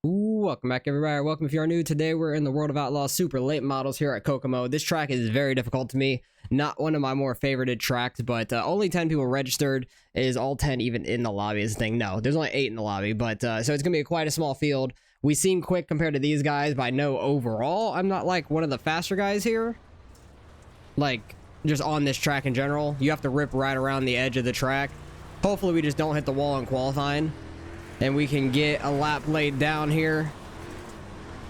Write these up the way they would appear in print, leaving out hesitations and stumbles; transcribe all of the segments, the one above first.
Welcome back, everybody. Welcome if you are new. Today we're in the World of Outlaws Super Late Models here at Kokomo. This track is very difficult to me. Not one of my more favorited tracks, but only 10 people registered. Is all 10 even in the lobby is the thing? No, there's only 8 in the lobby, but so it's going to be quite a small field. We seem quick compared to these guys, but I know overall I'm not like one of the faster guys here. Like, just on this track in general. You have to rip right around the edge of the track. Hopefully we just don't hit the wall in qualifying. And we can get a lap laid down here.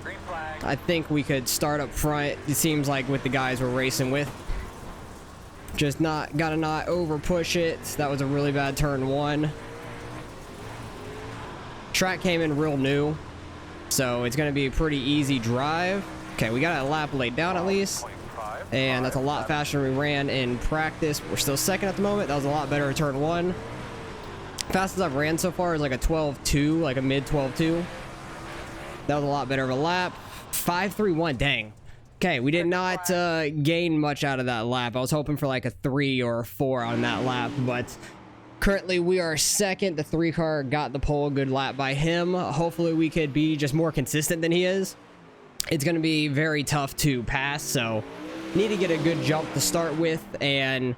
Green flag. I think we could start up front. It seems like with the guys we're racing with. Just gotta not over push it. That was a really bad turn one. Track came in real new, so it's gonna be a pretty easy drive. Okay, we got a lap laid down at least. And that's a lot faster than we ran in practice. We're still second at the moment. That was a lot better in turn one. Fastest I've ran so far is like a 12.2, like a mid 12.2. That was a lot better of a lap. 5.31, dang. Okay, we did not gain much out of that lap. I was hoping for like a 3 or a 4 on that lap, but currently we are second. The 3 car got the pole, good lap by him. Hopefully we could be just more consistent than he is. It's going to be very tough to pass, so need to get a good jump to start with, and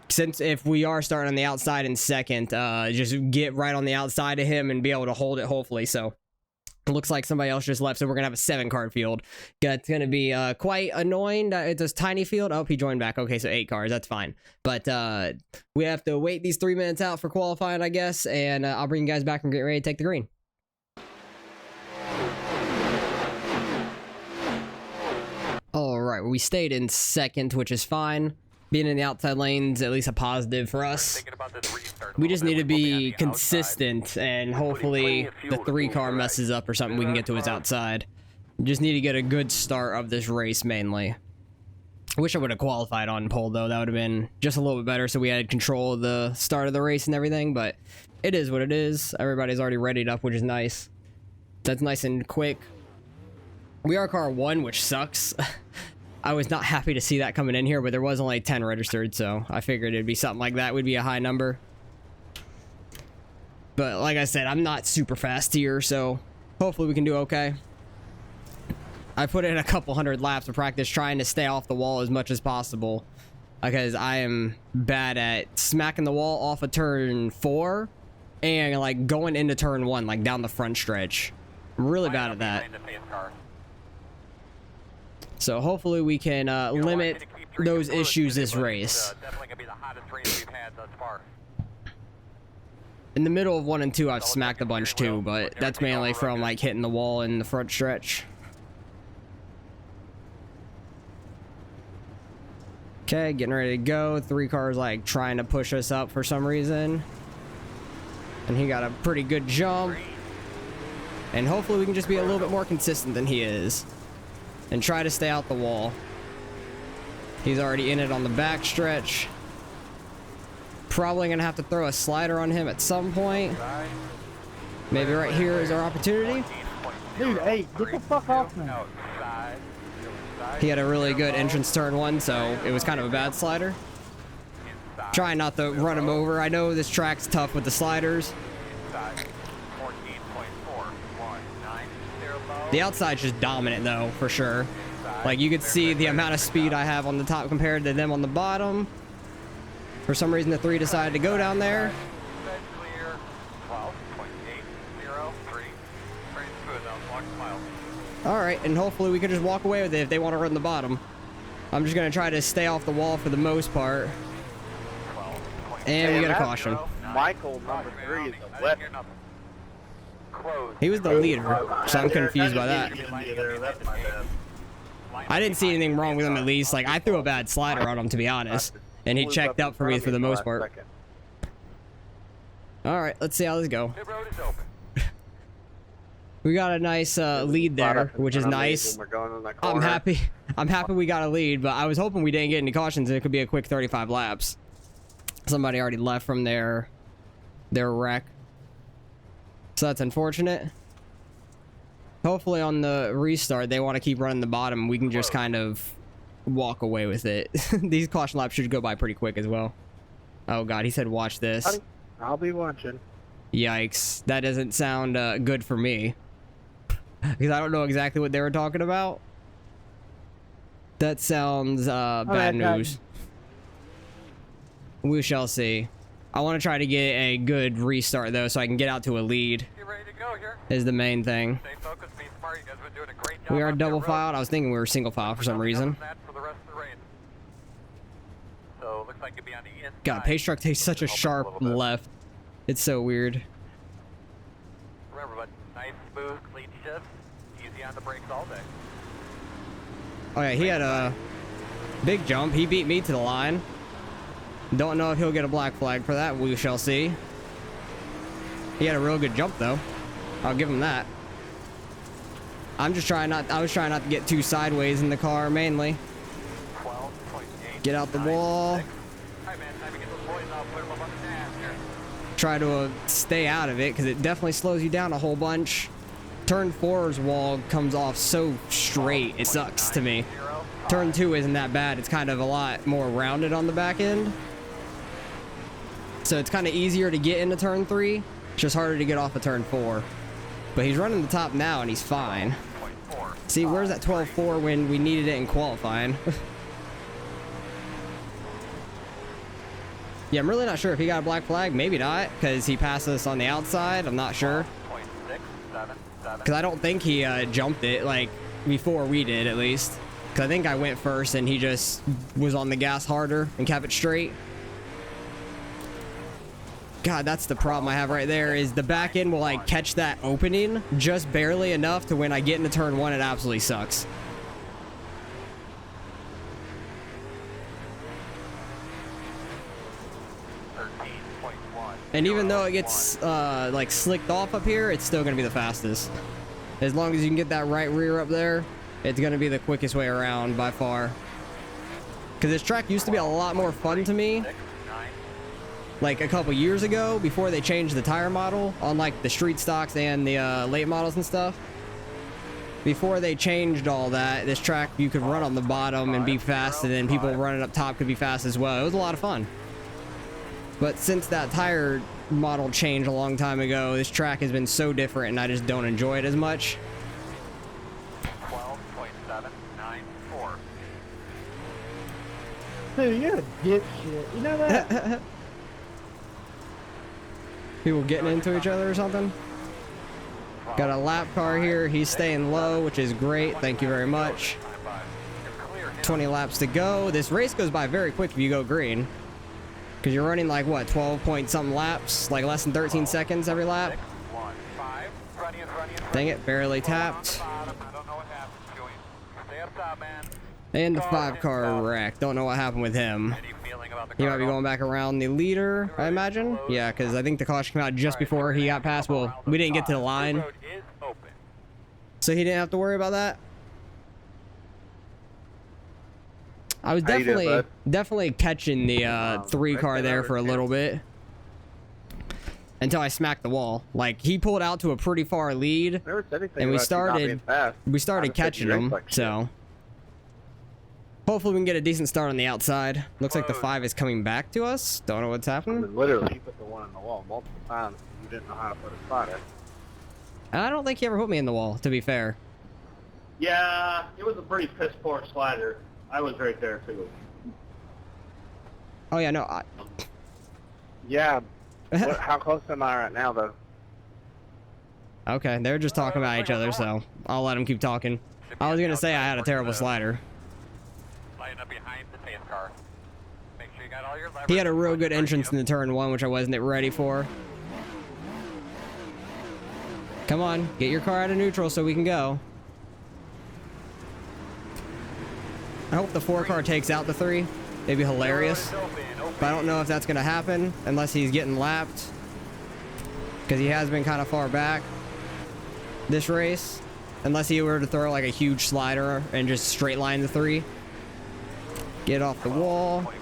since if we are starting on the outside in second, just get right on the outside of him and be able to hold it, hopefully. So it looks like somebody else just left, so we're gonna have a 7-car field. It's gonna be quite annoying. It's a tiny field. Oh, he joined back. Okay, so 8 cars, that's fine. But we have to wait these 3 minutes out for qualifying, I guess, and I'll bring you guys back and get ready to take the green. All right, we stayed in second, which is fine. Being in the outside lanes, at least a positive for us. We just need to be consistent, and hopefully the 3 car messes up or something, we can get to his outside. Just need to get a good start of this race, mainly. I wish I would have qualified on pole, though. That would have been just a little bit better, so we had control of the start of the race and everything, but it is what it is. Everybody's already readied up, which is nice. That's nice and quick. We are car 1, which sucks. I was not happy to see that coming in here, but there was only 10 registered, so I figured it'd be something like that. Would be a high number. But like I said, I'm not super fast here, so hopefully we can do okay. I put in a couple hundred laps of practice trying to stay off the wall as much as possible, because I am bad at smacking the wall off of turn 4 and like going into turn 1, like down the front stretch. I'm really bad at that. So hopefully we can limit those issues this race. In the middle of 1 and 2, I've smacked a bunch too, but that's mainly from like hitting the wall in the front stretch. Okay, getting ready to go. 3 cars like trying to push us up for some reason. And he got a pretty good jump. And hopefully we can just be a little bit more consistent than he is. And try to stay out the wall. He's already in it on the back stretch. Probably gonna have to throw a slider on him at some point. Maybe right here is our opportunity. Dude, hey, get the fuck off me. He had a really good entrance turn 1, so it was kind of a bad slider. Trying not to run him over. I know this track's tough with the sliders. The outside's just dominant, though, for sure. Like, you could see the amount of speed I have on the top compared to them on the bottom. For some reason, the 3 decided to go down there. Alright, and hopefully we can just walk away with it if they want to run the bottom. I'm just going to try to stay off the wall for the most part. And we got a caution. Michael, number 3, is a weapon. He was the leader, so I'm confused by that. I didn't see anything wrong with him, at least. Like, I threw a bad slider on him, to be honest. And he checked up for me for the most part. Alright, let's see how this go. We got a nice lead there, which is nice. I'm happy we got a lead, but I was hoping we didn't get any cautions and it could be a quick 35 laps. Somebody already left from their wreck. So that's unfortunate. Hopefully on the restart, they want to keep running the bottom. We can just kind of walk away with it. These caution laps should go by pretty quick as well. Oh god, he said watch this. I'll be watching. Yikes. That doesn't sound good for me. because I don't know exactly what they were talking about. That sounds bad news. We shall see. I want to try to get a good restart though, so I can get out to a lead. Get ready to go here. Is the main thing. Stay focused, be smart. You guys have been doing a great job. We are up double there, filed. I was thinking we were single file for some reason. For the rest of the race. So looks like you'll be on the inside. God, pace truck takes such a sharp left. It's so weird. Remember, but nice, smooth, clean shift. Easy on the brakes all day. Oh yeah, he had a big jump. He beat me to the line. Don't know if he'll get a black flag for that. We shall see. He had a real good jump though. I'll give him that. I'm just trying not. I was trying not to get too sideways in the car mainly. 12.8. Get out the wall. Alright, man, time to get those boys off. Put them up on the dash here. Try to stay out of it because it definitely slows you down a whole bunch. Turn 4's wall comes off so straight. It sucks to me. Turn 2 isn't that bad. It's kind of a lot more rounded on the back end. So it's kind of easier to get into turn 3. It's just harder to get off of turn 4. But he's running the top now and he's fine. See, where's that 12.4 when we needed it in qualifying? Yeah, I'm really not sure if he got a black flag. Maybe not, because he passed us on the outside. I'm not sure. Because I don't think he jumped it, like, before we did, at least. Because I think I went first, and he just was on the gas harder and kept it straight. God, that's the problem I have right there, is the back end will, like, catch that opening just barely enough to when I get into turn 1, it absolutely sucks. And even though it gets, like, slicked off up here, it's still going to be the fastest. As long as you can get that right rear up there, it's going to be the quickest way around by far. Because this track used to be a lot more fun to me. Like, a couple years ago, before they changed the tire model on, like, the street stocks and the late models and stuff. Before they changed all that, this track, you could run on the bottom and be fast, and then people running up top could be fast as well. It was a lot of fun. But since that tire model changed a long time ago, this track has been so different and I just don't enjoy it as much. 12.794. Dude, you're a dipshit. You know that? People getting into each other or something. Got a lap car here. He's staying low, which is great. Thank you very much. 20 laps to go. This race goes by very quick if you go green. Because you're running like, what, 12 point something laps? Like less than 13 seconds every lap. Dang it, barely tapped. And the 5 car wreck. Don't know what happened with him. He might be going back around the leader, I imagine. Yeah, because I think the caution came out just before he got past. Well, we didn't get to the line. So he didn't have to worry about that. I was definitely catching the 3 car there for a little bit. Until I smacked the wall. Like, he pulled out to a pretty far lead. And we started catching him, so. Hopefully we can get a decent start on the outside. Looks like the 5 is coming back to us. Don't know what's happening. I mean, literally, he put the 1 in the wall multiple times. You didn't know how to put a spotter. I don't think he ever put me in the wall, to be fair. Yeah, it was a pretty piss poor slider. I was right there too. Oh yeah, no. Yeah. How close am I right now, though? Okay, they're just talking about each other, so I'll let them keep talking. I was gonna say I had a terrible slider. He had a real good entrance in the turn 1, which I wasn't ready for. Come on, get your car out of neutral so we can go. I hope the 4 car takes out the 3. It'd be hilarious. But I don't know if that's going to happen unless he's getting lapped. Because he has been kind of far back this race. Unless he were to throw like a huge slider and just straight line the 3. Get off the wall.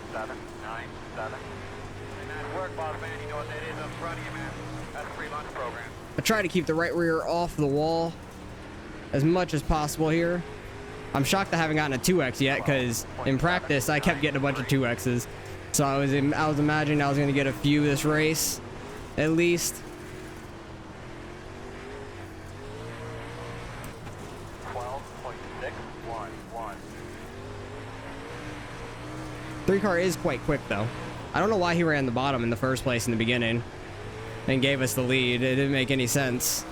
I try to keep the right rear off the wall as much as possible here. I'm shocked I haven't gotten a 2X yet, because in practice I kept getting a bunch of 2Xs. So I was imagining I was going to get a few this race, at least. Three car is quite quick though. I don't know why he ran the bottom in the first place in the beginning and gave us the lead. It didn't make any sense.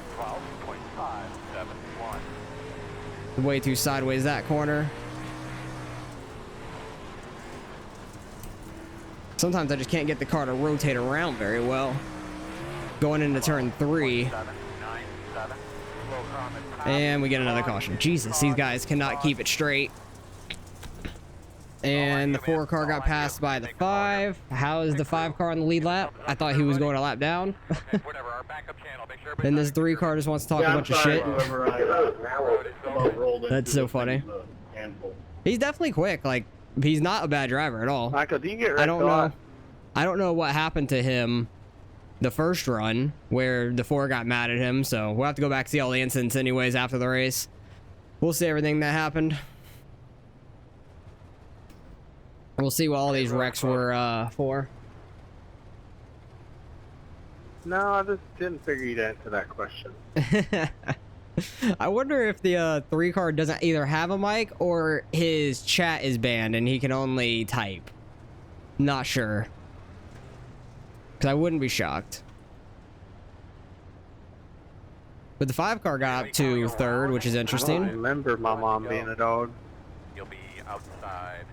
12.571. Way too sideways that corner. Sometimes I just can't get the car to rotate around very well. Going into turn 3. And we get another caution. Jesus, these guys cannot keep it straight. And the 4 car got passed by the 5. How is the 5 car on the lead lap? I thought he was going a lap down. And this 3 car just wants to talk a bunch of shit. That's so funny. He's definitely quick. Like, he's not a bad driver at all. Michael, do you get red I don't know. dot? I don't know what happened to him the first run where the 4 got mad at him. So we'll have to go back and see all the incidents anyways after the race. We'll see everything that happened. We'll see what all these wrecks were for. No, I just didn't figure you'd answer that question. I wonder if the 3 car doesn't either have a mic or his chat is banned and he can only type. Not sure. Because I wouldn't be shocked. But the 5 car got up to 3rd, which is I don't interesting. remember my mom being a dog. You'll be outside.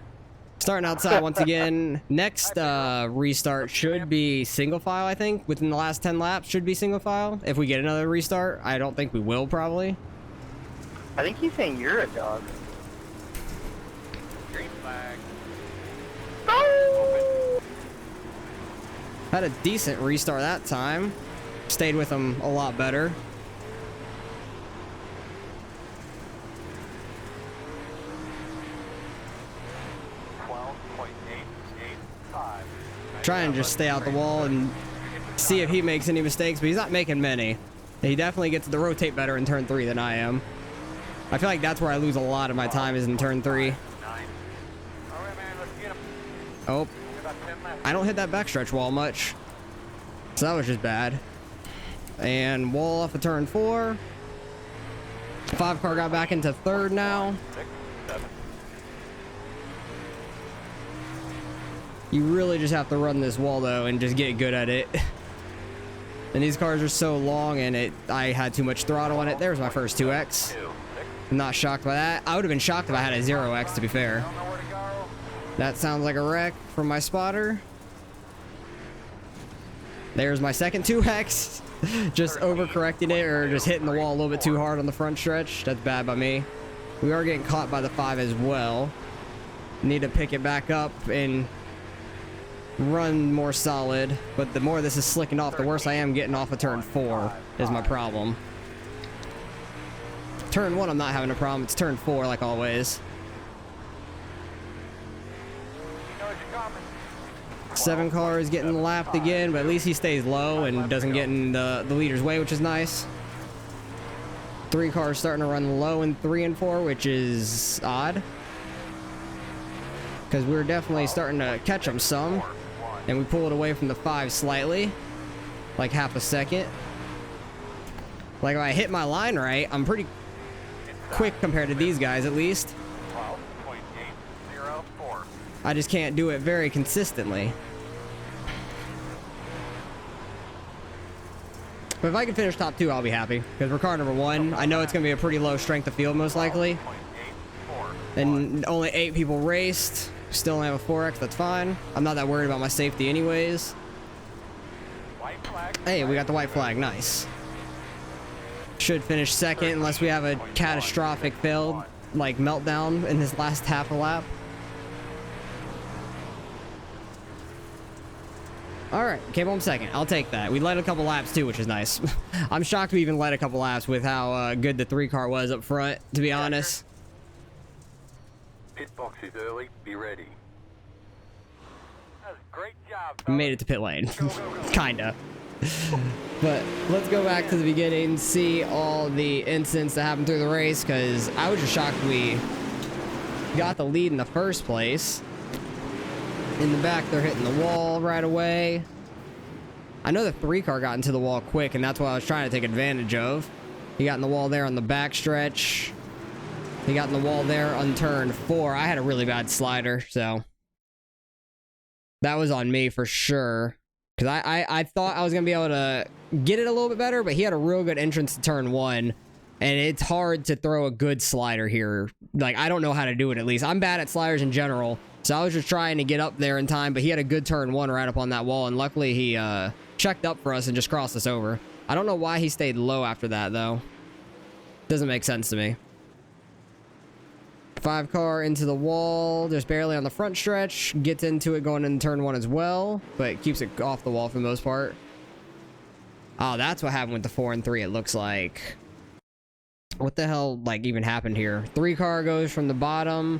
Starting outside once again. Next restart should be single file, I think. Within the last 10 laps should be single file. If we get another restart, I don't think we will probably. I think he's saying you're a dog. Green flag. Had a decent restart that time. Stayed with him a lot better. Try and just stay out the wall and see if he makes any mistakes, but he's not making many. He definitely gets to rotate better in turn 3 than I am. I feel like that's where I lose a lot of my time is in turn 3. Oh, I don't hit that backstretch wall much, so that was just bad. And wall off of turn 4. 5 car got back into 3rd now. You really just have to run this wall though and just get good at it. And these cars are so long and I had too much throttle on it. There's my first 2X. I'm not shocked by that. I would have been shocked if I had a 0X, to be fair. That sounds like a wreck from my spotter. There's my second 2X. Just overcorrecting it or just hitting the wall a little bit too hard on the front stretch. That's bad by me. We are getting caught by the 5 as well. Need to pick it back up and run more solid, but the more this is slicking off, the worse I am getting off of turn 4 is my problem. Turn 1 I'm not having a problem, it's turn 4 like always. 7 car is getting lapped again, but at least he stays low and doesn't get in the leader's way, which is nice. 3 cars starting to run low in 3 and 4, which is odd, because we're definitely starting to catch them some. And we pull it away from the 5 slightly, like half a second. Like if I hit my line right, I'm pretty quick compared to these guys at least. 12.804. I just can't do it very consistently. But if I can finish top 2, I'll be happy. Because we're car number 1. I know it's going to be a pretty low strength of field most likely. And only 8 people raced. Still only have a 4X, that's fine. I'm not that worried about my safety anyways. Hey, we got the white flag, nice. Should finish 2nd unless we have a catastrophic failed, like, meltdown in this last half a lap. Alright, came home 2nd. I'll take that. We led a couple laps too, which is nice. I'm shocked we even led a couple laps with how good the 3 car was up front, to be honest. Pit box is early. Be ready. That's a great job. We made it to pit lane. Kinda. But let's go back to the beginning, see all the incidents that happened through the race, because I was just shocked we got the lead in the first place. In the back, they're hitting the wall right away. I know the 3 car got into the wall quick, and that's what I was trying to take advantage of. He got in the wall there on the back stretch. He got in the wall there on turn 4. I had a really bad slider, so that was on me for sure. Because I thought I was going to be able to get it a little bit better, but he had a real good entrance to turn 1. And it's hard to throw a good slider here. Like, I don't know how to do it, at least. I'm bad at sliders in general, so I was just trying to get up there in time, but he had a good turn 1 right up on that wall, and luckily he checked up for us and just crossed us over. I don't know why he stayed low after that, though. Doesn't make sense to me. 5 car into the wall, just barely on the front stretch, gets into it going into turn 1 as well, but keeps it off the wall for the most part. Oh, that's what happened with the 4 and 3, it looks like. What the hell, like, even happened here? 3 car goes from the bottom,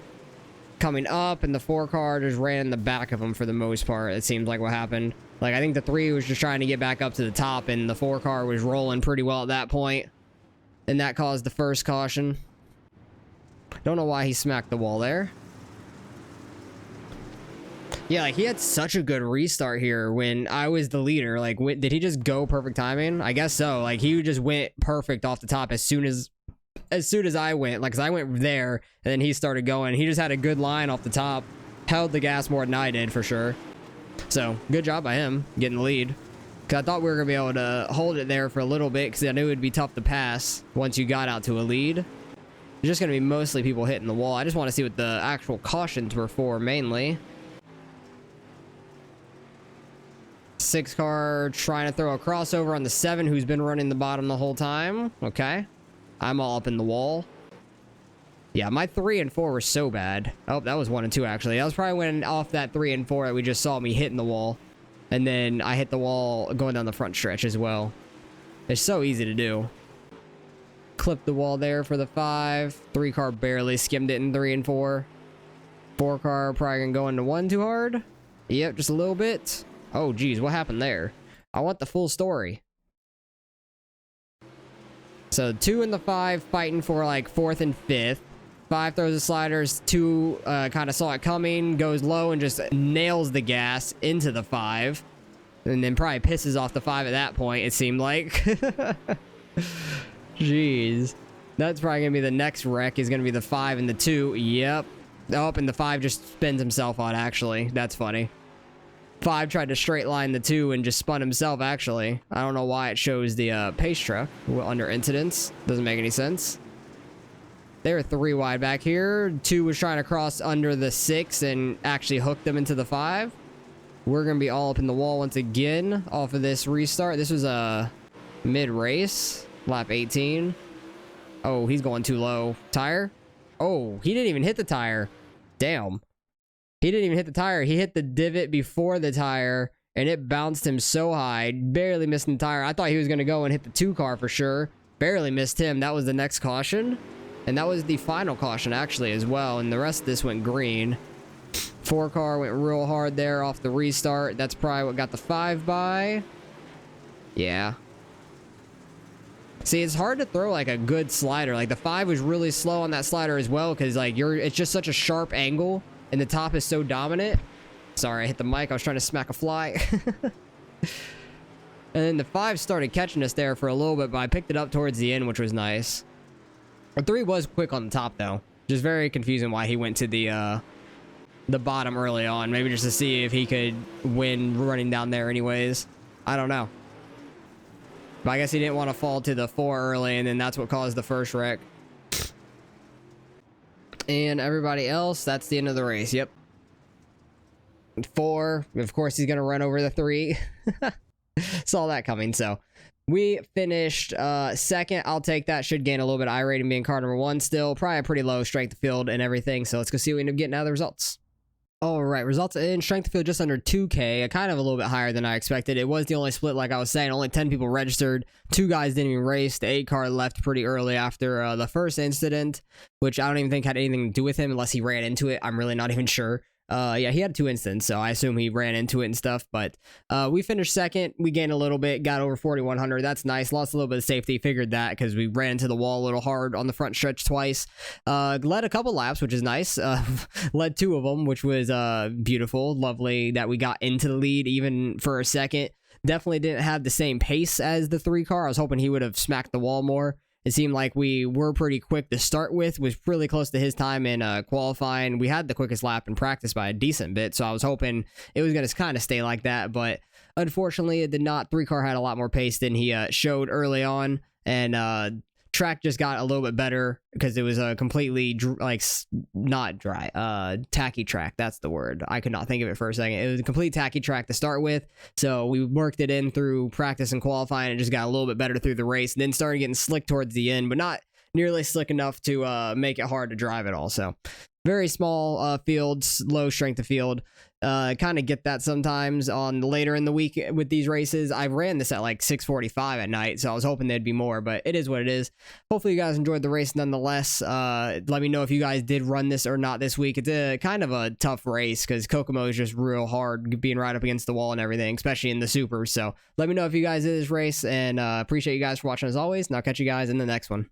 coming up, and the 4 car just ran in the back of him for the most part, it seems like what happened. Like, I think the 3 was just trying to get back up to the top, and the 4 car was rolling pretty well at that point. And that caused the first caution. Don't know why he smacked the wall there. Yeah, like, he had such a good restart here when I was the leader. Like, did he just go perfect timing? I guess so. Like, he just went perfect off the top as soon as I went. Like, 'cause I went there, and then he started going. He just had a good line off the top. Held the gas more than I did, for sure. So, good job by him, getting the lead. 'Cause I thought we were going to be able to hold it there for a little bit, because I knew it would be tough to pass once you got out to a lead. It's just going to be mostly people hitting the wall. I just want to see what the actual cautions were for, mainly. 6 car trying to throw a crossover on the 7, who's been running the bottom the whole time. Okay. I'm all up in the wall. Yeah, my 3 and 4 were so bad. Oh, that was 1 and 2, actually. That was probably when off that 3 and 4 that we just saw me hitting the wall. And then I hit the wall going down the front stretch as well. It's so easy to do. Clipped the wall there for the 5. 3 car barely skimmed it in 3 and 4. 4 car probably gonna go into 1 too hard. Yep, just a little bit. Oh, geez, what happened there? I want the full story. So 2 and the 5 fighting for like 4th and 5th. 5 throws the sliders. 2 kind of saw it coming, goes low and just nails the gas into the 5. And then probably pisses off the 5 at that point, it seemed like. Jeez. That's probably going to be the next wreck, is going to be the 5 and the 2. Yep. Oh, and the 5 just spins himself on, actually. That's funny. 5 tried to straight line the 2 and just spun himself, actually. I don't know why it shows the pace truck under incidents. Doesn't make any sense. They were 3 wide back here. 2 was trying to cross under the 6 and actually hooked them into the 5. We're going to be all up in the wall once again off of this restart. This was a mid-race. Lap 18. Oh, he's going too low. Tire? Oh, he didn't even hit the tire. Damn. He didn't even hit the tire. He hit the divot before the tire, and it bounced him so high. Barely missing the tire. I thought he was going to go and hit the 2 car for sure. Barely missed him. That was the next caution. And that was the final caution, actually, as well. And the rest of this went green. 4 car went real hard there off the restart. That's probably what got the 5 by. Yeah. See, it's hard to throw like a good slider. Like the 5 was really slow on that slider as well, because like it's just such a sharp angle and the top is so dominant. Sorry, I hit the mic. I was trying to smack a fly. And then the 5 started catching us there for a little bit, but I picked it up towards the end, which was nice. The 3 was quick on the top though. Just very confusing why he went to the bottom early on. Maybe just to see if he could win running down there anyways. I don't know. But I guess he didn't want to fall to the 4 early, and then that's what caused the first wreck. And everybody else, that's the end of the race. Yep. 4, of course, he's going to run over the 3. Saw that coming, so. We finished second. I'll take that. Should gain a little bit of I rating being car number 1 still. Probably a pretty low strength of field and everything, so let's go see what we end up getting out of the results. Alright, results in strength of field just under 2K, kind of a little bit higher than I expected. It was the only split, like I was saying, only 10 people registered. 2 guys didn't even race. The 8 car left pretty early after the first incident, which I don't even think had anything to do with him unless he ran into it. I'm really not even sure. Yeah, he had 2 incidents, so I assume he ran into it and stuff, but we finished second. We gained a little bit, got over 4,100. That's nice. Lost a little bit of safety. Figured that because we ran into the wall a little hard on the front stretch twice. Led a couple laps, which is nice. Led 2 of them, which was beautiful. Lovely that we got into the lead even for a second. Definitely didn't have the same pace as the 3 car. I was hoping he would have smacked the wall more. It seemed like we were pretty quick to start with, was really close to his time in qualifying. We had the quickest lap in practice by a decent bit, so I was hoping it was going to kind of stay like that, but unfortunately it did not. 3-car had a lot more pace than he showed early on, and track just got a little bit better because it was a completely not dry, tacky track. That's the word. I could not think of it for a second. It was a complete tacky track to start with, so we worked it in through practice and qualifying, and it just got a little bit better through the race, and then started getting slick towards the end, but not nearly slick enough to make it hard to drive at all. So very small fields, low strength of field. Kind of get that sometimes on later in the week with these races. I ran this at like 6:45 at night, so I was hoping there'd be more, but it is what it is. Hopefully you guys enjoyed the race nonetheless. Let me know if you guys did run this or not this week. It's a kind of a tough race because Kokomo is just real hard, being right up against the wall and everything, especially in the supers. So let me know if you guys did this race, and appreciate you guys for watching as always, and I'll catch you guys in the next one.